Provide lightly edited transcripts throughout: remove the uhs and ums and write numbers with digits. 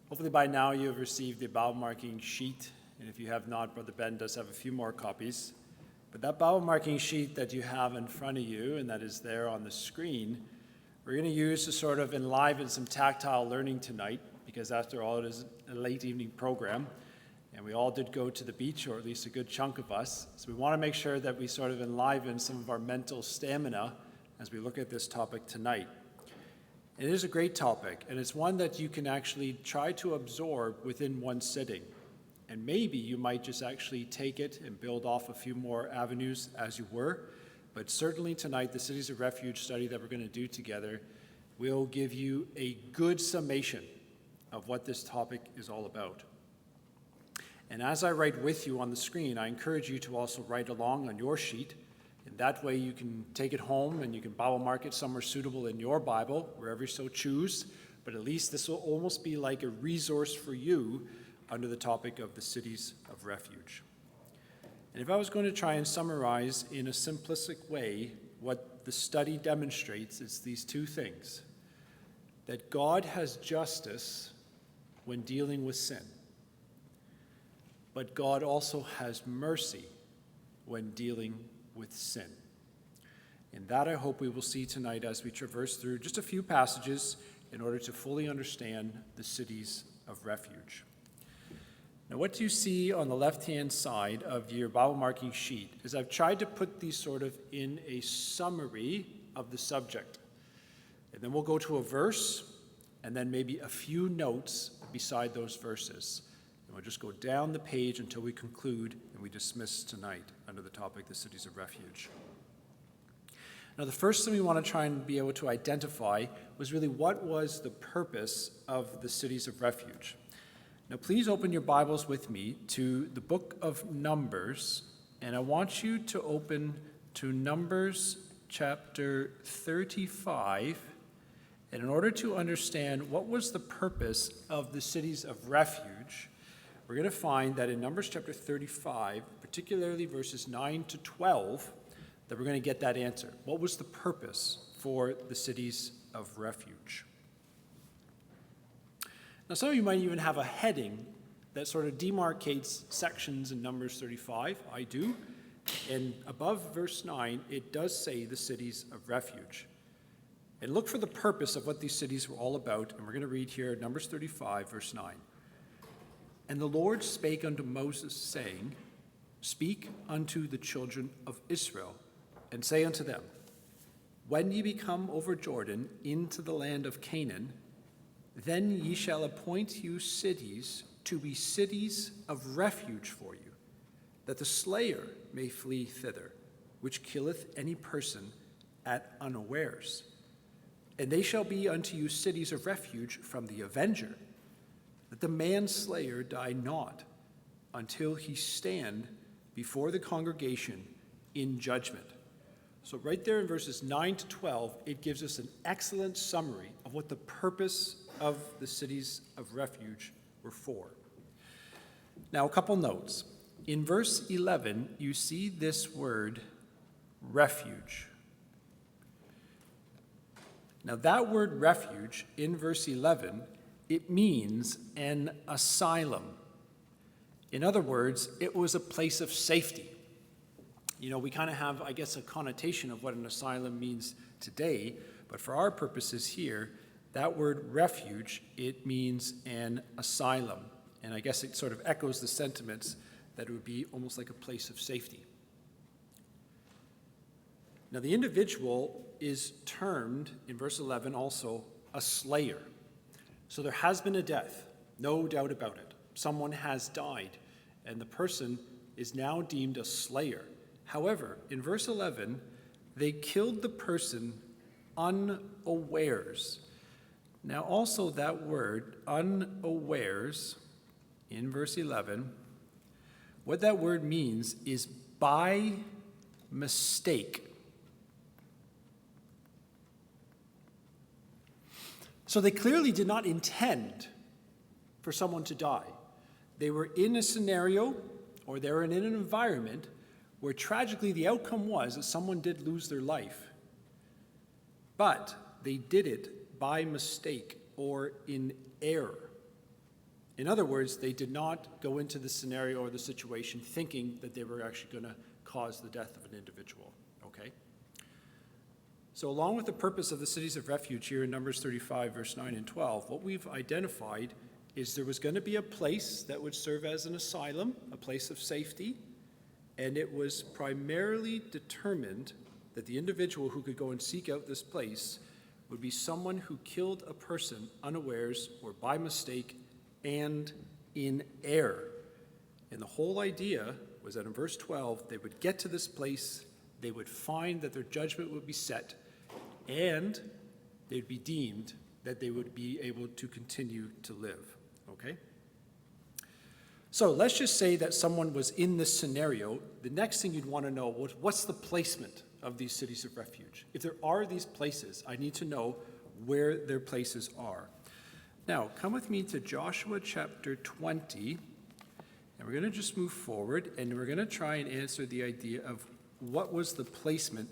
Hopefully by now you have received the Bible marking sheet, and if you have not, Brother Ben does have a few more copies. But that Bible marking sheet that you have in front of you and that is there on the screen, we're going to use to sort of enliven some tactile learning tonight, because after all, it is a late evening program, and we all did go to the beach, or at least a good chunk of us. So we want to make sure that we sort of enliven some of our mental stamina as we look at this topic tonight. It is a great topic, and it's one that you can actually try to absorb within one sitting. And maybe you might just actually take it and build off a few more avenues as you were. But certainly tonight, the Cities of Refuge study that we're going to do together will give you a good summation of what this topic is all about. And as I write with you on the screen, I encourage you to also write along on your sheet. And that way you can take it home and you can Bible mark it somewhere suitable in your Bible, wherever you so choose. But at least this will almost be like a resource for you under the topic of the Cities of Refuge. And if I was going to try and summarize in a simplistic way what the study demonstrates, it's these two things: that God has justice when dealing with sin, but God also has mercy when dealing with sin. And that I hope we will see tonight as we traverse through just a few passages in order to fully understand the Cities of Refuge. Now, what do you see on the left-hand side of your Bible marking sheet is I've tried to put these sort of in a summary of the subject. And then we'll go to a verse and then maybe a few notes beside those verses. And we'll just go down the page until we conclude and we dismiss tonight under the topic, the Cities of Refuge. Now, the first thing we want to try and be able to identify was really what was the purpose of the Cities of Refuge. Now, please open your Bibles with me to the book of Numbers, and I want you to open to Numbers chapter 35. And in order to understand what was the purpose of the Cities of Refuge, we're going to find that in Numbers chapter 35, particularly verses 9 to 12, that we're going to get that answer. What was the purpose for the Cities of Refuge? Now, some of you might even have a heading that sort of demarcates sections in Numbers 35. I do. And above verse 9, it does say the Cities of Refuge. And look for the purpose of what these cities were all about. And we're going to read here Numbers 35, verse 9. And the Lord spake unto Moses, saying, Speak unto the children of Israel, and say unto them, When ye be come over Jordan into the land of Canaan, then ye shall appoint you cities to be cities of refuge for you, that the slayer may flee thither, which killeth any person at unawares. And they shall be unto you cities of refuge from the avenger, that the manslayer die not, until he stand before the congregation in judgment. So right there in verses 9 to 12, it gives us an excellent summary of what the purpose of the Cities of Refuge were for. Now, a couple notes. In verse 11, you see this word, refuge. Now, that word refuge in verse 11, it means an asylum. In other words, it was a place of safety. You know, we kind of have, I guess, a connotation of what an asylum means today, but for our purposes here, that word refuge, it means an asylum. And I guess it sort of echoes the sentiments that it would be almost like a place of safety. Now, the individual is termed, in verse 11, also a slayer. So there has been a death, no doubt about it. Someone has died, and the person is now deemed a slayer. However, in verse 11, they killed the person unawares. Now, also that word, unawares, in verse 11, what that word means is by mistake. So they clearly did not intend for someone to die. They were in a scenario, or they were in an environment where tragically the outcome was that someone did lose their life. But they did it by mistake or in error. In other words, they did not go into the scenario or the situation thinking that they were actually going to cause the death of an individual, okay? So along with the purpose of the cities of refuge here in Numbers 35, verse 9 and 12, what we've identified is there was going to be a place that would serve as an asylum, a place of safety, and it was primarily determined that the individual who could go and seek out this place would be someone who killed a person unawares or by mistake and in error. And the whole idea was that in verse 12, they would get to this place, they would find that their judgment would be set, and they'd be deemed that they would be able to continue to live, okay? So let's just say that someone was in this scenario. The next thing you'd want to know was, what's the placement of these cities of refuge? If there are these places, I need to know where their places are. Now, come with me to Joshua chapter 20, and we're going to just move forward, and we're going to try and answer the idea of what was the placement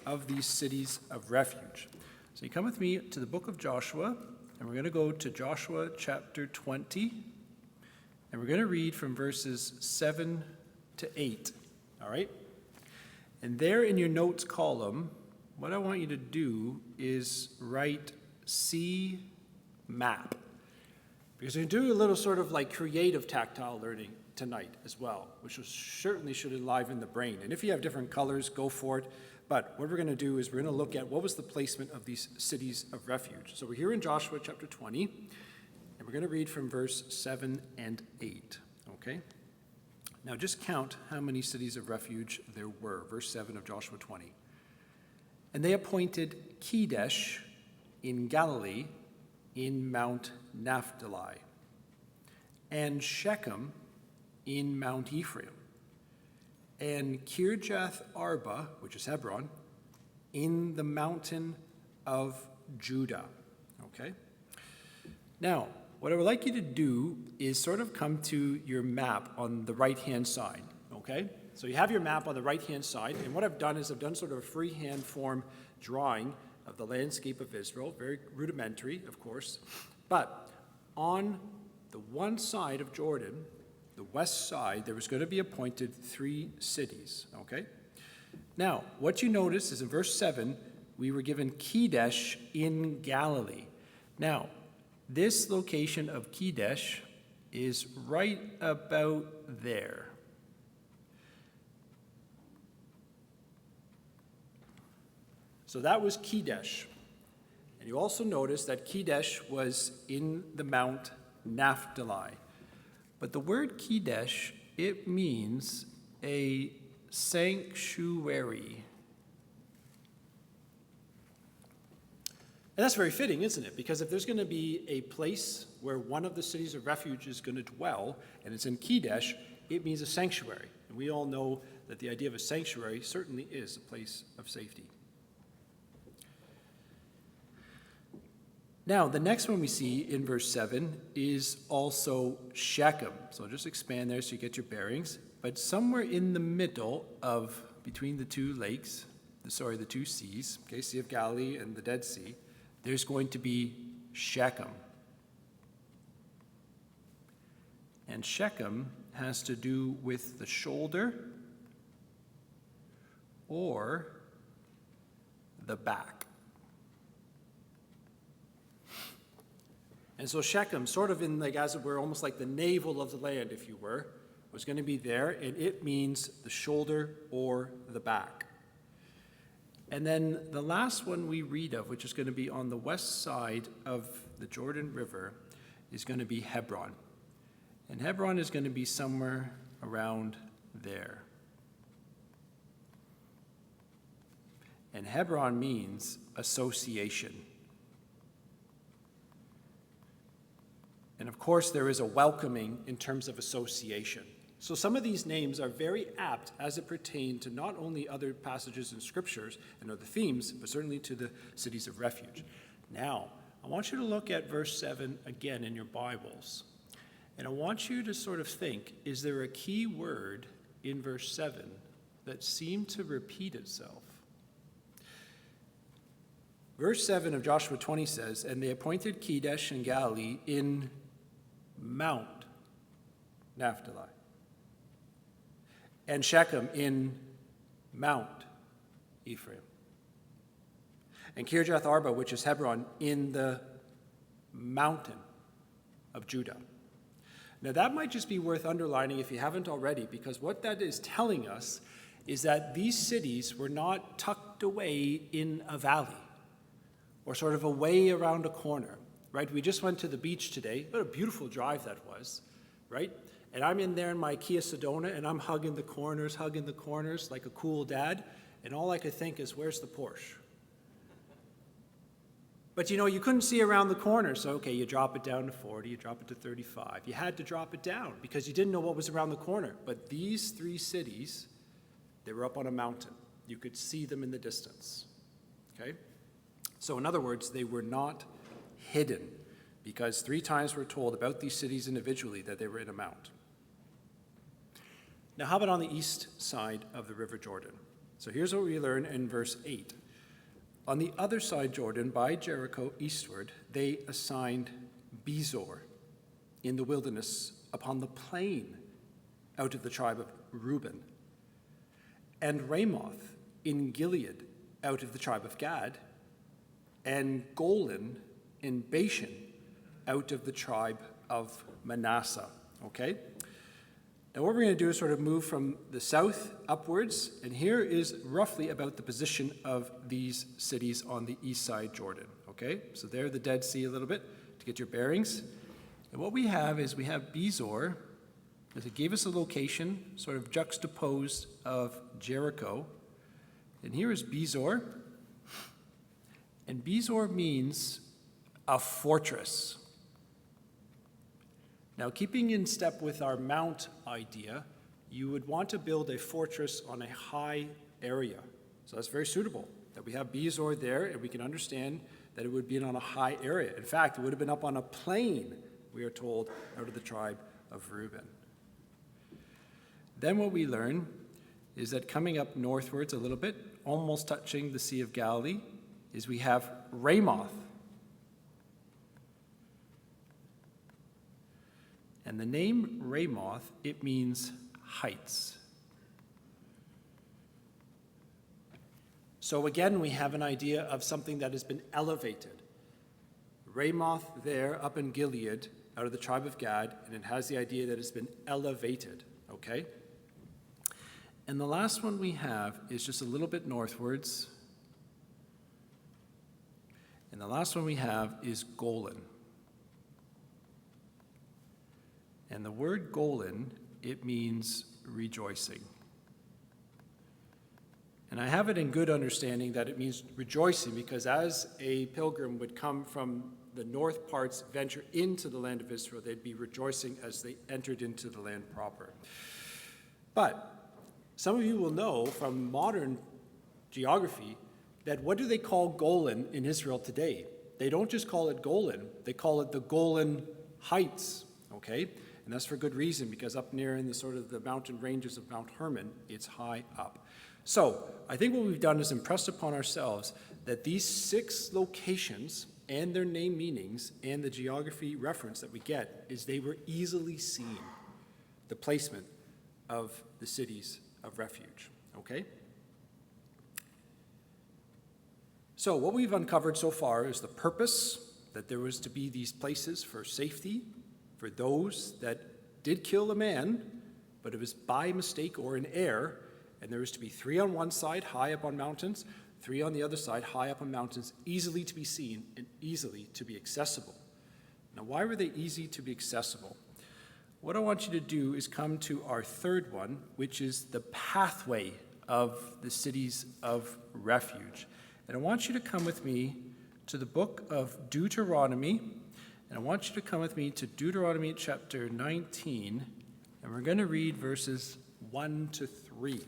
of these cities of refuge. So you come with me to the book of Joshua, and we're going to go to Joshua chapter 20, and we're going to read from verses 7 to 8, all right? And there in your notes column, what I want you to do is write C map. Because we're going to do a little sort of like creative tactile learning tonight as well, which certainly should enliven the brain. And if you have different colors, go for it. But what we're going to do is we're going to look at what was the placement of these cities of refuge. So we're here in Joshua chapter 20, and we're going to read from verse 7 and 8, okay? Now just count how many cities of refuge there were. Verse 7 of Joshua 20. And they appointed Kedesh in Galilee in Mount Naphtali, and Shechem in Mount Ephraim, and Kirjath Arba, which is Hebron, in the mountain of Judah, okay? Now, what I would like you to do is sort of come to your map on the right-hand side, okay? So you have your map on the right-hand side, and what I've done is I've done sort of a freehand form drawing of the landscape of Israel, very rudimentary, of course, but on the one side of Jordan, the west side, there was going to be appointed 3 cities, okay? Now, what you notice is in verse 7, we were given Kedesh in Galilee. Now, this location of Kedesh is right about there. So that was Kedesh. And you also notice that Kedesh was in the Mount Naphtali. But the word Kedesh, it means a sanctuary. And that's very fitting, isn't it? Because if there's going to be a place where one of the cities of refuge is going to dwell, and it's in Kedesh, it means a sanctuary. And we all know that the idea of a sanctuary certainly is a place of safety. Now, the next one we see in verse 7 is also Shechem. So just expand there so you get your bearings. But somewhere in the middle of, between the two lakes, the two seas, okay, Sea of Galilee and the Dead Sea, there's going to be Shechem. And Shechem has to do with the shoulder or the back. And so Shechem, sort of in, like, as it were, almost like the navel of the land, if you were, was going to be there, and it means the shoulder or the back. And then the last one we read of, which is going to be on the west side of the Jordan River, is going to be Hebron. And Hebron is going to be somewhere around there. And Hebron means association. And of course, there is a welcoming in terms of association. So some of these names are very apt as it pertains to not only other passages in scriptures and other themes, but certainly to the cities of refuge. Now, I want you to look at verse 7 again in your Bibles. And I want you to sort of think, is there a key word in verse 7 that seemed to repeat itself? Verse 7 of Joshua 20 says, and they appointed Kedesh in Galilee in Mount Naphtali, and Shechem in Mount Ephraim, and Kirjath Arba, which is Hebron, in the mountain of Judah. Now that might just be worth underlining if you haven't already, because what that is telling us is that these cities were not tucked away in a valley or sort of away around a corner, right? We just went to the beach today. What a beautiful drive that was, right? And I'm in there in my Kia Sedona, and I'm hugging the corners like a cool dad, and all I could think is, where's the Porsche? But you couldn't see around the corner, so okay, you drop it down to 40, you drop it to 35. You had to drop it down because you didn't know what was around the corner. But these three cities, they were up on a mountain. You could see them in the distance, okay? So in other words, they were not hidden, because 3 times we're told about these cities individually that they were in a mount. Now, how about on the east side of the River Jordan? So here's what we learn in verse 8. On the other side Jordan, by Jericho eastward, they assigned Bezor in the wilderness upon the plain out of the tribe of Reuben, and Ramoth in Gilead out of the tribe of Gad, and Golan in Bashan out of the tribe of Manasseh, okay? Now what we're going to do is sort of move from the south upwards, and here is roughly about the position of these cities on the east side Jordan, okay? So there, the Dead Sea a little bit to get your bearings. And what we have is we have Bezor, as it gave us a location sort of juxtaposed of Jericho. And here is Bezor. And Bezor means a fortress. Now, keeping in step with our mount idea, you would want to build a fortress on a high area. So that's very suitable that we have Bezor there, and we can understand that it would be on a high area. In fact, it would have been up on a plain, we are told, out of the tribe of Reuben. Then what we learn is that coming up northwards a little bit, almost touching the Sea of Galilee, is we have Ramoth. And the name Ramoth, it means heights. So again, we have an idea of something that has been elevated. Ramoth there, up in Gilead, out of the tribe of Gad, and it has the idea that it's been elevated, okay? And the last one we have is just a little bit northwards. And the last one we have is Golan. And the word Golan, it means rejoicing. And I have it in good understanding that it means rejoicing, because as a pilgrim would come from the north parts, venture into the land of Israel, they'd be rejoicing as they entered into the land proper. But some of you will know from modern geography that what do they call Golan in Israel today? They don't just call it Golan, they call it the Golan Heights, okay? And that's for good reason, because up near in the sort of the mountain ranges of Mount Hermon, it's high up. So I think what we've done is impressed upon ourselves that these 6 locations and their name meanings and the geography reference that we get is they were easily seen, the placement of the cities of refuge, okay? So what we've uncovered so far is the purpose, that there was to be these places for safety, for those that did kill a man, but it was by mistake or in error, and there was to be 3 on one side, high up on mountains, 3 on the other side, high up on mountains, easily to be seen and easily to be accessible. Now, why were they easy to be accessible? What I want you to do is come to our third one, which is the pathway of the cities of refuge. And I want you to come with me to the book of Deuteronomy, and I want you to come with me to Deuteronomy chapter 19, and we're going to read verses 1 to 3.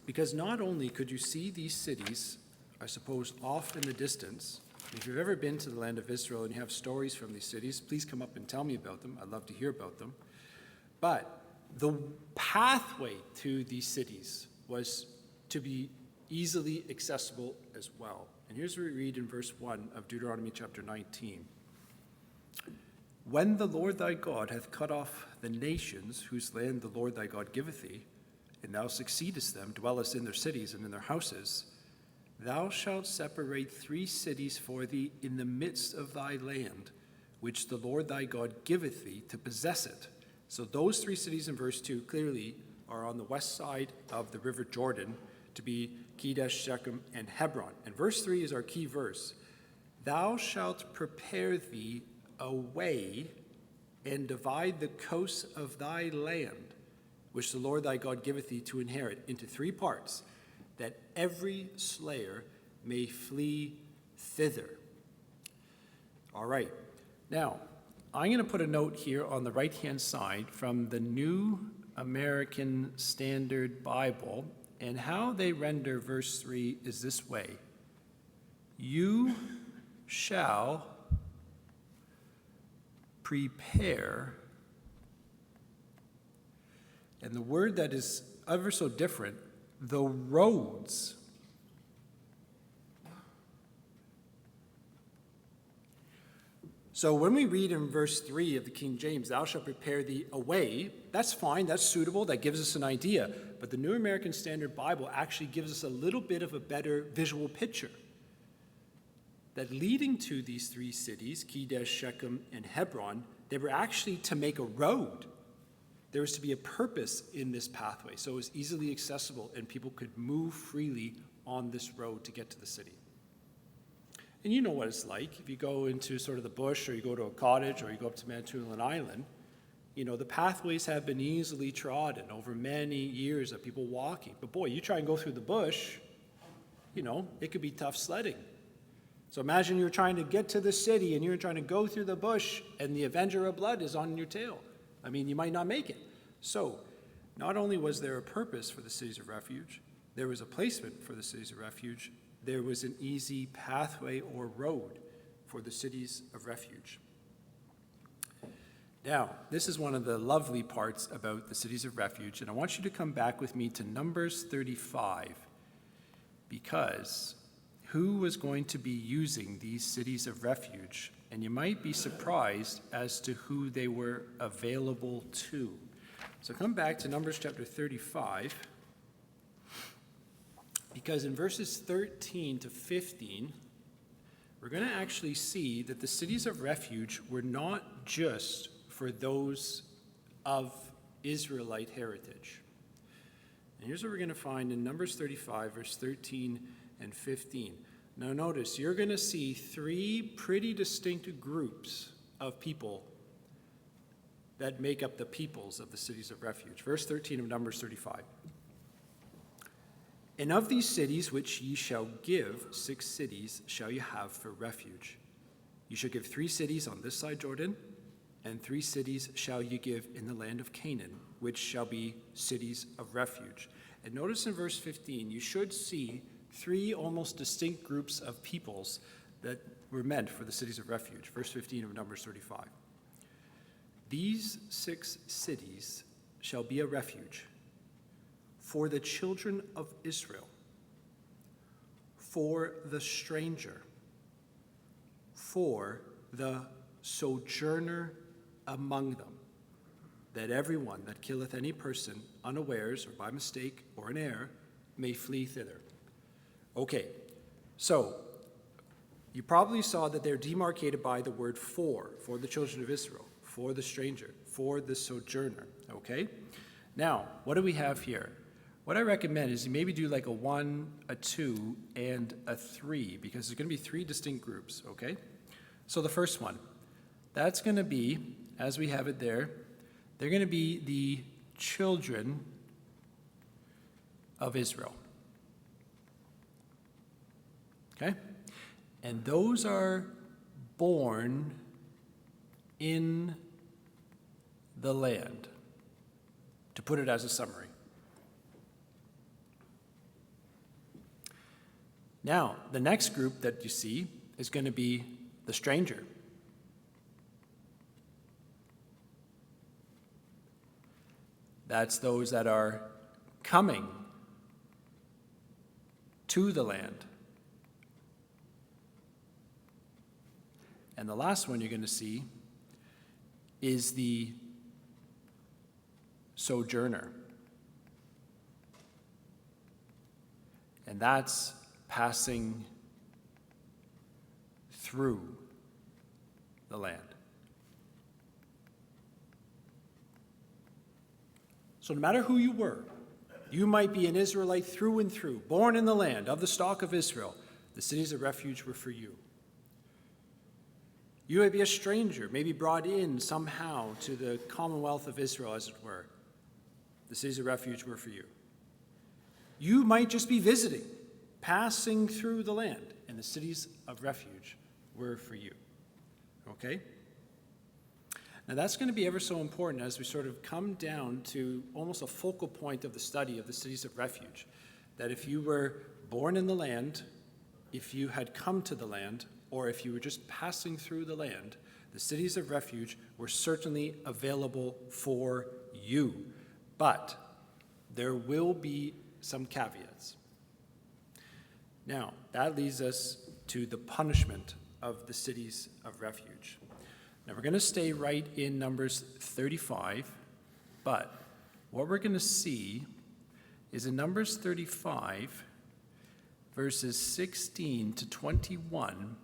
Because not only could you see these cities, I suppose, off in the distance. If you've ever been to the land of Israel and you have stories from these cities, please come up and tell me about them. I'd love to hear about them. But the pathway to these cities was to be easily accessible as well. And here's what we read in verse 1 of Deuteronomy chapter 19. When the Lord thy God hath cut off the nations whose land the Lord thy God giveth thee, and thou succeedest them, dwellest in their cities and in their houses, thou shalt separate 3 cities for thee in the midst of thy land, which the Lord thy God giveth thee to possess it. So those 3 cities in verse 2 clearly are on the west side of the river Jordan, to be Kedesh, Shechem, and Hebron. And verse 3 is our key verse. Thou shalt prepare thee a way and divide the coasts of thy land, which the Lord thy God giveth thee to inherit, into 3 parts, that every slayer may flee thither. All right. Now, I'm going to put a note here on the right-hand side from the New American Standard Bible, and how they render verse 3 is this way. You shall prepare, and the word that is ever so different, the roads. So when we read in verse 3 of the King James, thou shalt prepare thee a way, that's fine, that's suitable, that gives us an idea. But the New American Standard Bible actually gives us a little bit of a better visual picture. That leading to these 3 cities, Kedesh, Shechem, and Hebron, they were actually to make a road. There was to be a purpose in this pathway, so it was easily accessible and people could move freely on this road to get to the city. And you know what it's like. If you go into sort of the bush, or you go to a cottage, or you go up to Manitoulin Island, you know, the pathways have been easily trodden over many years of people walking. But boy, you try and go through the bush, you know, it could be tough sledding. So imagine you're trying to get to the city and you're trying to go through the bush and the Avenger of Blood is on your tail. I mean, you might not make it. So not only was there a purpose for the cities of refuge, there was a placement for the cities of refuge, there was an easy pathway or road for the cities of refuge. Now, this is one of the lovely parts about the cities of refuge, and I want you to come back with me to Numbers 35, because who was going to be using these cities of refuge? And you might be surprised as to who they were available to. So come back to Numbers chapter 35, because in verses 13 to 15, we're going to actually see that the cities of refuge were not just for those of Israelite heritage. And here's what we're going to find in Numbers 35, verse 13 and 15. Now notice, you're going to see 3 pretty distinct groups of people that make up the peoples of the cities of refuge. Verse 13 of Numbers 35. And of these cities which ye shall give, 6 cities shall you have for refuge. You shall give 3 cities on this side Jordan, and 3 cities shall you give in the land of Canaan, which shall be cities of refuge. And notice in verse 15, you should see 3 almost distinct groups of peoples that were meant for the cities of refuge. Verse 15 of Numbers 35. These 6 cities shall be a refuge for the children of Israel, for the stranger, for the sojourner among them, that everyone that killeth any person unawares or by mistake or in error may flee thither. Okay, so you probably saw that they're demarcated by the word for the children of Israel, for the stranger, for the sojourner, okay? Now, what do we have here? What I recommend is you maybe do like a 1, a 2, and a 3, because there's going to be 3 distinct groups, okay? So the first one, that's going to be, as we have it there, they're going to be the children of Israel. Okay? And those are born in the land, to put it as a summary. Now, the next group that you see is going to be the stranger. That's those that are coming to the land. And the last one you're going to see is the sojourner. And that's passing through the land. So no matter who you were, you might be an Israelite through and through, born in the land of the stock of Israel. The cities of refuge were for you. You might be a stranger, maybe brought in somehow to the commonwealth of Israel, as it were. The cities of refuge were for you. You might just be visiting, passing through the land, and the cities of refuge were for you. Okay? Now that's going to be ever so important as we sort of come down to almost a focal point of the study of the cities of refuge. That if you were born in the land, if you had come to the land, or if you were just passing through the land, the cities of refuge were certainly available for you. But there will be some caveats. Now, that leads us to the punishment of the cities of refuge. Now, we're going to stay right in Numbers 35, but what we're going to see is in Numbers 35, verses 16 to 21,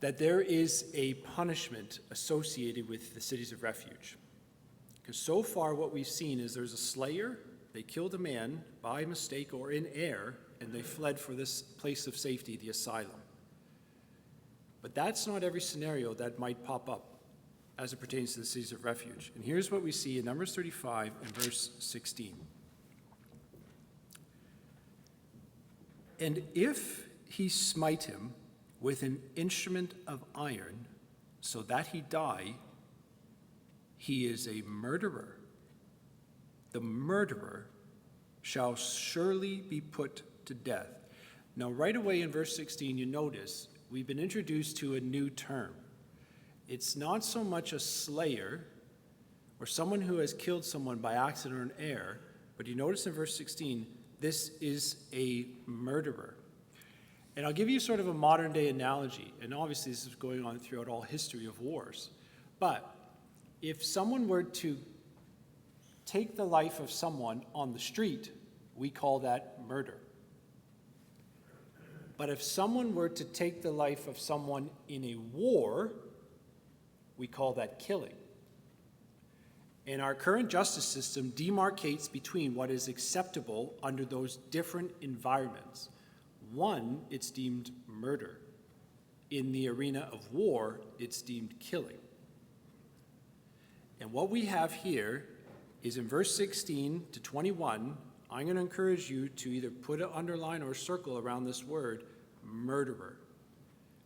that there is a punishment associated with the cities of refuge. Because so far what we've seen is there's a slayer, they killed a man by mistake or in error, and they fled for this place of safety, the asylum. But that's not every scenario that might pop up as it pertains to the cities of refuge. And here's what we see in Numbers 35 and verse 16. And if he smite him with an instrument of iron, so that he die, he is a murderer. The murderer shall surely be put to death. Now, right away in verse 16, you notice we've been introduced to a new term. It's not so much a slayer or someone who has killed someone by accident or an error, but you notice in verse 16, this is a murderer. And I'll give you sort of a modern day analogy, and obviously this is going on throughout all history of wars. But if someone were to take the life of someone on the street, we call that murder. But if someone were to take the life of someone in a war, we call that killing. And our current justice system demarcates between what is acceptable under those different environments. One, it's deemed murder. In the arena of war, it's deemed killing. And what we have here is in verse 16 to 21, I'm going to encourage you to either put an underline or a circle around this word, murderer,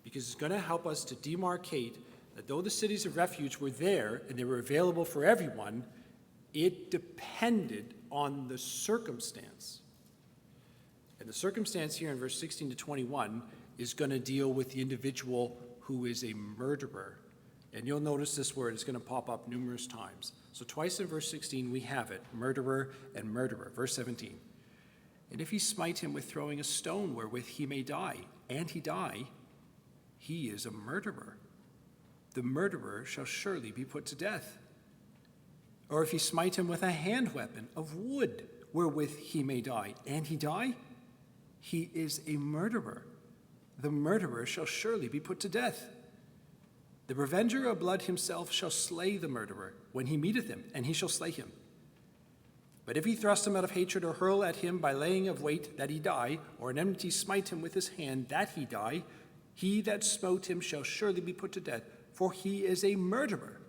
because it's going to help us to demarcate that though the cities of refuge were there and they were available for everyone, it depended on the circumstance. And the circumstance here in verse 16 to 21 is going to deal with the individual who is a murderer. And you'll notice this word is going to pop up numerous times. So twice in verse 16 we have it, murderer and murderer. Verse 17, and if he smite him with throwing a stone wherewith he may die, and he die, he is a murderer. The murderer shall surely be put to death. Or if he smite him with a hand weapon of wood wherewith he may die, and he die, he is a murderer. The murderer shall surely be put to death. The revenger of blood himself shall slay the murderer when he meeteth him, and he shall slay him. But if he thrust him out of hatred, or hurl at him by laying of weight that he die, or in enmity smite him with his hand that he die, he that smote him shall surely be put to death, for he is a murderer.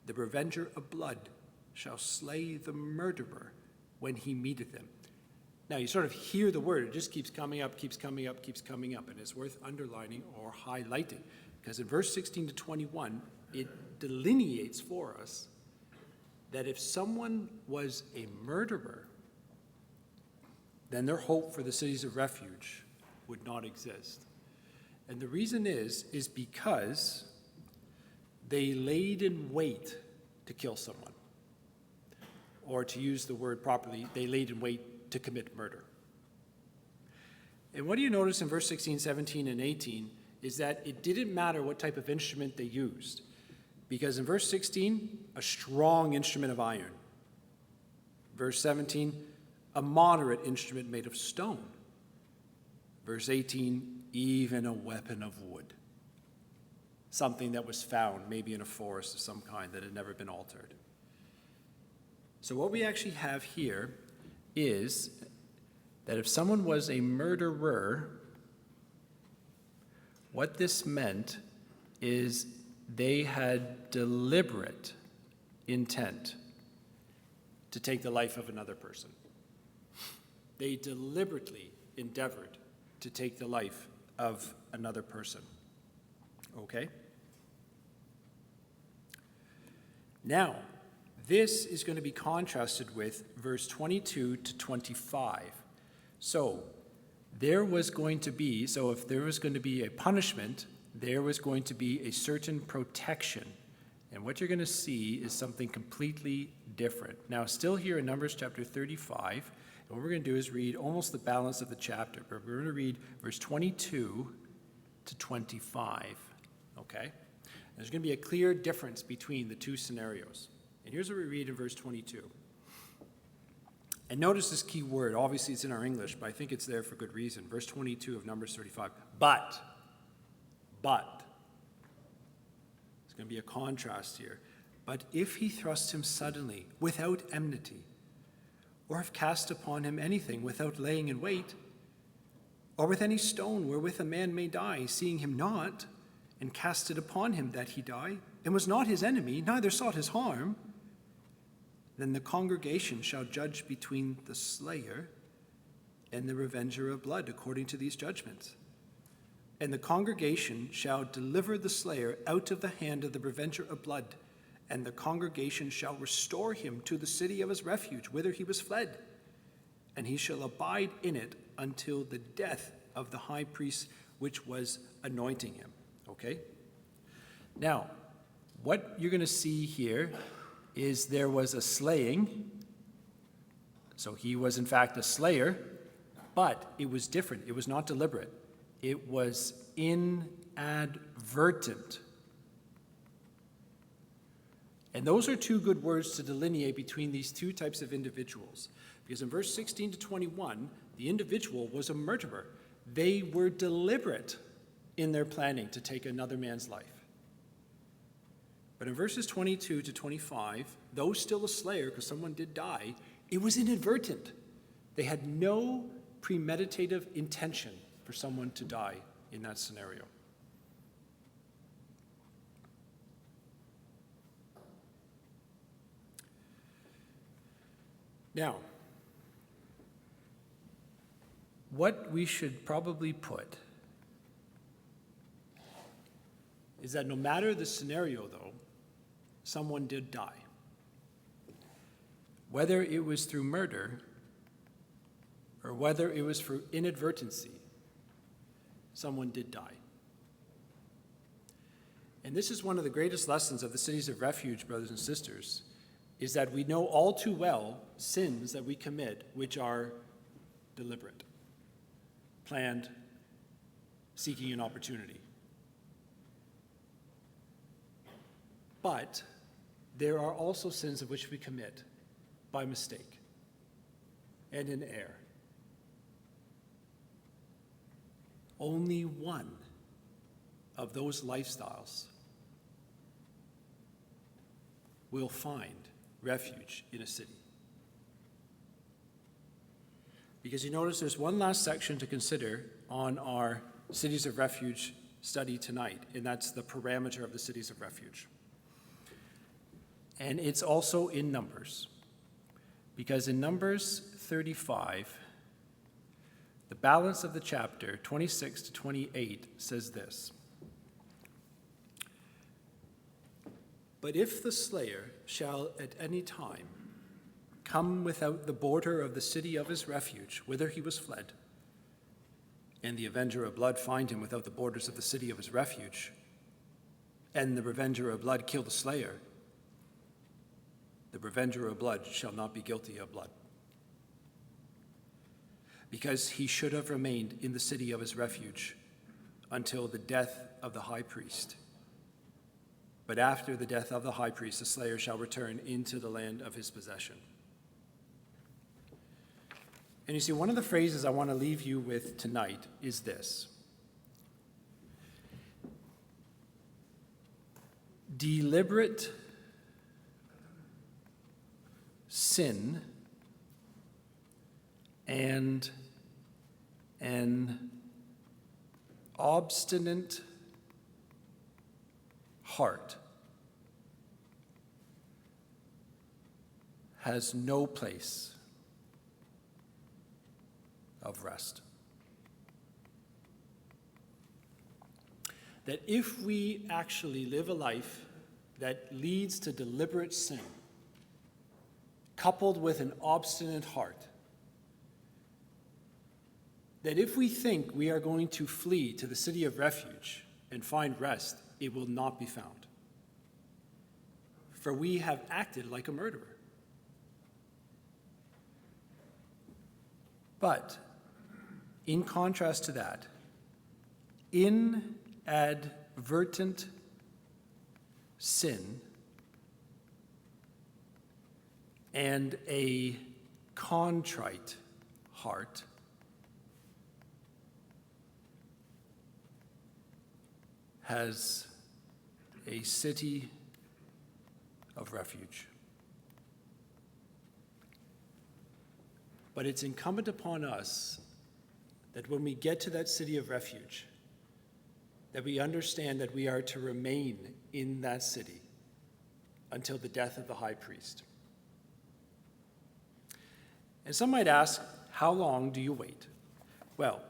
The revenger of blood shall slay the murderer when he meeteth him. Now you sort of hear the word, it just keeps coming up, keeps coming up, keeps coming up, and it's worth underlining or highlighting, because in verse 16 to 21, it delineates for us that if someone was a murderer, then their hope for the cities of refuge would not exist. And the reason is because they laid in wait to kill someone. Or to use the word properly, they laid in wait to commit murder. And what do you notice in verse 16, 17, and 18 is that it didn't matter what type of instrument they used. Because in verse 16, a strong instrument of iron. Verse 17, a moderate instrument made of stone. Verse 18, even a weapon of wood. Something that was found maybe in a forest of some kind that had never been altered. So what we actually have here is that if someone was a murderer, what this meant is they had deliberate intent to take the life of another person. They deliberately endeavored to take the life of another person. Okay? Now, this is going to be contrasted with verse 22 to 25. So, if there was going to be a punishment, there was going to be a certain protection. And what you're going to see is something completely different. Now, still here in Numbers chapter 35, and what we're going to do is read almost the balance of the chapter, but we're going to read verse 22 to 25, okay? There's going to be a clear difference between the two scenarios. And here's what we read in verse 22. And notice this key word. Obviously, it's in our English, but I think it's there for good reason. Verse 22 of Numbers 35. But. There's going to be a contrast here. But if he thrust him suddenly, without enmity, or if cast upon him anything without laying in wait, or with any stone wherewith a man may die, seeing him not, and cast it upon him that he die, and was not his enemy, neither sought his harm, then the congregation shall judge between the slayer and the revenger of blood according to these judgments. And the congregation shall deliver the slayer out of the hand of the revenger of blood, and the congregation shall restore him to the city of his refuge, whither he was fled, and he shall abide in it until the death of the high priest which was anointing him. Okay? Now, what you're going to see here is there was a slaying. So he was in fact a slayer, but it was different. It was not deliberate. It was inadvertent. And those are two good words to delineate between these two types of individuals. Because in verse 16 to 21, the individual was a murderer. They were deliberate in their planning to take another man's life. But in verses 22 to 25, though still a slayer, because someone did die, it was inadvertent. They had no premeditative intention for someone to die in that scenario. Now, what we should probably put is that no matter the scenario, though, someone did die. Whether it was through murder or whether it was for inadvertency, someone did die. And this is one of the greatest lessons of the cities of refuge, brothers and sisters, is that we know all too well sins that we commit which are deliberate, planned, seeking an opportunity. But there are also sins of which we commit by mistake and in error. Only one of those lifestyles will find refuge in a city. Because you notice there's one last section to consider on our cities of refuge study tonight, and that's the parameter of the cities of refuge. And it's also in Numbers, because in Numbers 35, the balance of the chapter, 26 to 28, says this. But if the slayer shall at any time come without the border of the city of his refuge, whither he was fled, and the avenger of blood find him without the borders of the city of his refuge, and the revenger of blood kill the slayer, the revenger of blood shall not be guilty of blood, because he should have remained in the city of his refuge until the death of the high priest. But after the death of the high priest, the slayer shall return into the land of his possession. And you see, one of the phrases I want to leave you with tonight is this: deliberate sin and an obstinate heart has no place of rest. That if we actually live a life that leads to deliberate sin, coupled with an obstinate heart, that if we think we are going to flee to the city of refuge and find rest, it will not be found. For we have acted like a murderer. But in contrast to that, inadvertent sin and a contrite heart has a city of refuge. But it's incumbent upon us that when we get to that city of refuge, that we understand that we are to remain in that city until the death of the high priest. And some might ask, how long do you wait? Well,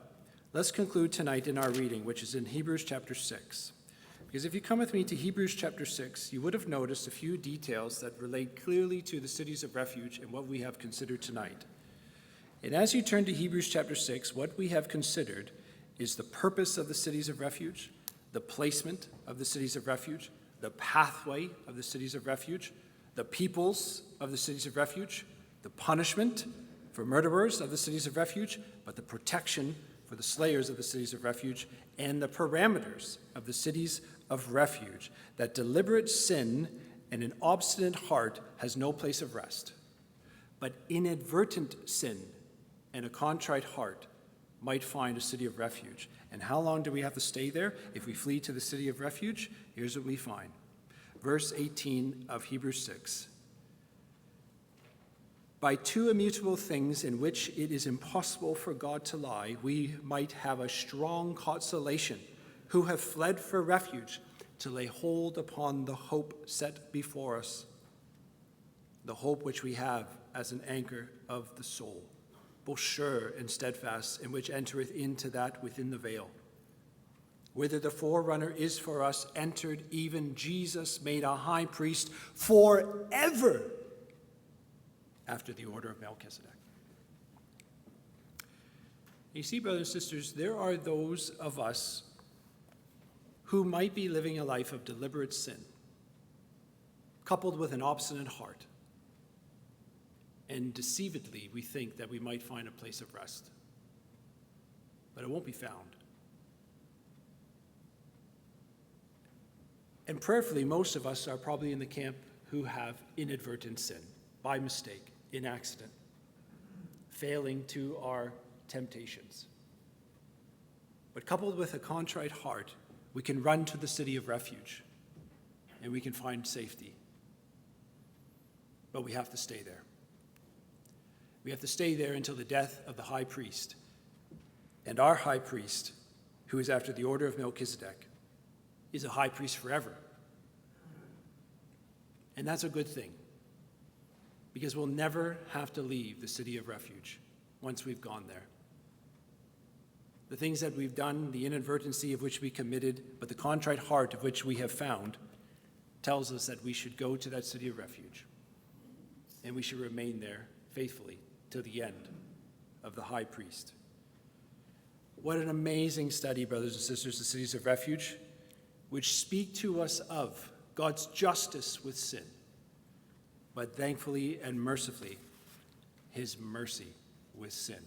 let's conclude tonight in our reading, which is in Hebrews chapter 6. Because if you come with me to Hebrews chapter 6, you would have noticed a few details that relate clearly to the cities of refuge and what we have considered tonight. And as you turn to Hebrews chapter 6, what we have considered is the purpose of the cities of refuge, the placement of the cities of refuge, the pathway of the cities of refuge, the peoples of the cities of refuge, the punishment for murderers of the cities of refuge, but the protection for the slayers of the cities of refuge, and the parameters of the cities of refuge, that deliberate sin and an obstinate heart has no place of rest. But inadvertent sin and a contrite heart might find a city of refuge. And how long do we have to stay there? If we flee to the city of refuge, here's what we find. Verse 18 of Hebrews 6. By two immutable things in which it is impossible for God to lie, we might have a strong consolation, who have fled for refuge to lay hold upon the hope set before us, the hope which we have as an anchor of the soul, both sure and steadfast, and which entereth into that within the veil, whither the forerunner is for us entered, even Jesus made a high priest forever after the order of Melchizedek. You see, brothers and sisters, there are those of us who might be living a life of deliberate sin, coupled with an obstinate heart. And deceivedly, we think that we might find a place of rest. But it won't be found. And prayerfully, most of us are probably in the camp who have inadvertent sin, by mistake, in accident, failing to our temptations. But coupled with a contrite heart, we can run to the city of refuge, and we can find safety. But we have to stay there. We have to stay there until the death of the high priest. And our high priest, who is after the order of Melchizedek, is a high priest forever. And that's a good thing, because we'll never have to leave the city of refuge once we've gone there. The things that we've done, the inadvertency of which we committed, but the contrite heart of which we have found, tells us that we should go to that city of refuge, and we should remain there faithfully to the end of the high priest. What an amazing study, brothers and sisters, the cities of refuge, which speak to us of God's justice with sin, but thankfully and mercifully, his mercy with sin.